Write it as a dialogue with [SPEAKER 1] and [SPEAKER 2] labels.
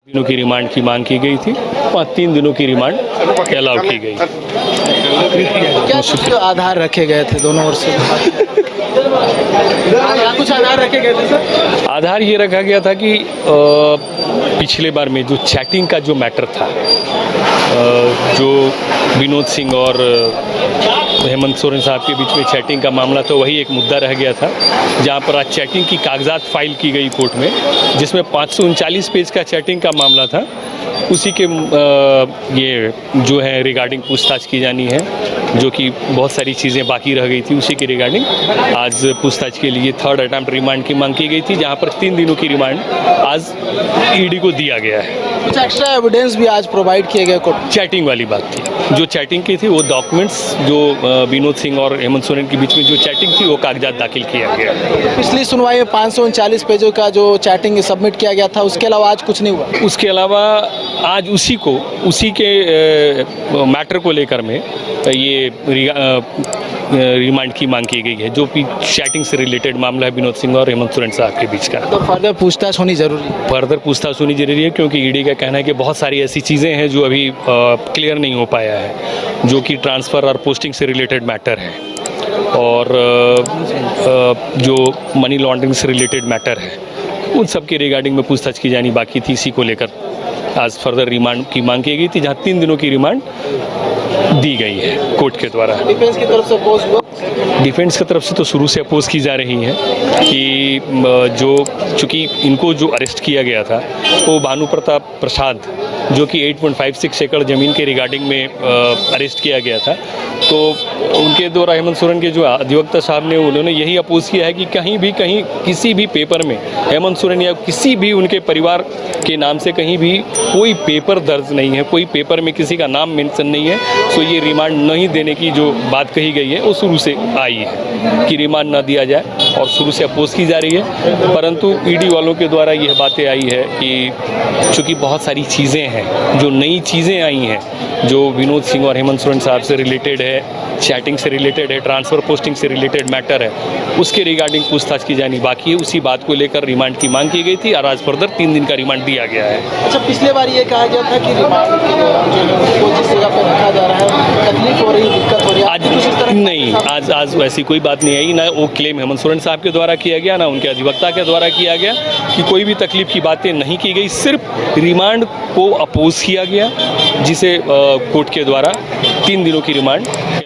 [SPEAKER 1] दिनों की रिमांड की मांग की गई थी, वहाँ 3 दिनों की रिमांड अलाउ की गई।
[SPEAKER 2] क्या कुछ आधार रखे गए थे दोनों ओर से? कुछ आधार रखे गए थे सर?
[SPEAKER 1] आधार ये रखा गया था कि पिछले बार में जो चैटिंग का जो मैटर था, जो विनोद सिंह और हेमंत सोरेन साहब के बीच में चैटिंग का मामला था, वही एक मुद्दा रह गया था, जहां पर आज चैटिंग की कागजात फाइल की गई कोर्ट में, जिसमें 539 पेज का चैटिंग का मामला था। उसी के ये जो है रिगार्डिंग पूछताछ की जानी है, जो कि बहुत सारी चीज़ें बाकी रह गई थी, उसी के रिगार्डिंग आज पूछताछ के लिए 3rd अटेम्प्ट रिमांड की मांग की गई थी, जहां पर 3 दिनों की रिमांड आज ईडी को दिया गया है।
[SPEAKER 2] कुछ एक्स्ट्रा एविडेंस भी आज प्रोवाइड किए गए कोर्ट?
[SPEAKER 1] चैटिंग वाली बात थी, जो चैटिंग की थी वो डॉक्यूमेंट्स जो विनोद सिंह और हेमंत सोरेन के बीच में जो चैटिंग थी वो कागजात दाखिल किया गया।
[SPEAKER 2] पिछली सुनवाई में 539 पेजों का जो चैटिंग सबमिट किया गया था, उसके अलावा आज कुछ नहीं हुआ?
[SPEAKER 1] उसके अलावा आज उसी के मैटर को लेकर में ये रिमांड की मांग की गई है, जो कि चैटिंग से रिलेटेड मामला है विनोद सिंह और हेमंत सोरेन साहब के बीच का।
[SPEAKER 2] तो फर्दर पूछताछ होनी जरूरी है?
[SPEAKER 1] फर्दर पूछताछ होनी जरूरी है, क्योंकि ईडी का कहना है कि बहुत सारी ऐसी चीज़ें हैं जो अभी क्लियर नहीं हो पाया है, जो कि ट्रांसफ़र और पोस्टिंग से रिलेटेड मैटर है, और जो मनी लॉन्ड्रिंग से रिलेटेड मैटर है, उन सब के रिगार्डिंग में पूछताछ की जानी बाकी थी। इसी को लेकर आज फर्दर रिमांड की मांग की गई थी, जहां 3 दिनों की रिमांड दी गई है कोर्ट के द्वारा।
[SPEAKER 2] डिफेंस की तरफ से अपोज हुआ?
[SPEAKER 1] डिफेंस की तरफ से तो शुरू से अपोज की जा रही है कि चूँकि इनको जो अरेस्ट किया गया था वो भानु प्रताप प्रसाद, जो कि 8.56 एकड़ ज़मीन के रिगार्डिंग में अरेस्ट किया गया था, तो उनके द्वारा हेमंत सोरेन के जो अधिवक्ता साहब ने, उन्होंने यही अपोज किया है कि कहीं किसी भी पेपर में हेमंत सोरेन या किसी भी उनके परिवार के नाम से कहीं भी कोई पेपर दर्ज नहीं है, कोई पेपर में किसी का नाम मेंशन नहीं है। सो ये रिमांड नहीं देने की जो बात कही गई है वो शुरू से आई है कि रिमांड न दिया जाए, और शुरू से अपोज की जा रही है। परंतु ईडी वालों के द्वारा यह बातें आई है कि चूँकि बहुत सारी चीज़ें हैं, जो नई चीज़ें आई हैं, जो विनोद सिंह और हेमंत सोरेन साहब से रिलेटेड है, चैटिंग से रिलेटेड है, ट्रांसफ़र पोस्टिंग से रिलेटेड मैटर है, उसके रिगार्डिंग पूछताछ की जानी बाकी है। उसी बात को लेकर रिमांड की मांग की गई थी, और आज फर्दर 3 दिन का रिमांड दिया गया है।
[SPEAKER 2] अच्छा, पिछले बार ये कहा गया था कि रिमांड के दौरान जो जिस जगह पर रखा जा रहा है, तकलीफ हो रही, दिक्कत हो रही है,
[SPEAKER 1] आज कुछ इस तरह नहीं, आज वैसी कोई बात नहीं आई। ना वो क्लेम हेमंत सोरेन साहब के द्वारा किया गया, ना उनके अधिवक्ता के द्वारा किया गया कि कोई भी तकलीफ की बातें नहीं की गई। सिर्फ रिमांड को अपोज किया गया, जिसे कोर्ट के द्वारा 3 दिनों की रिमांड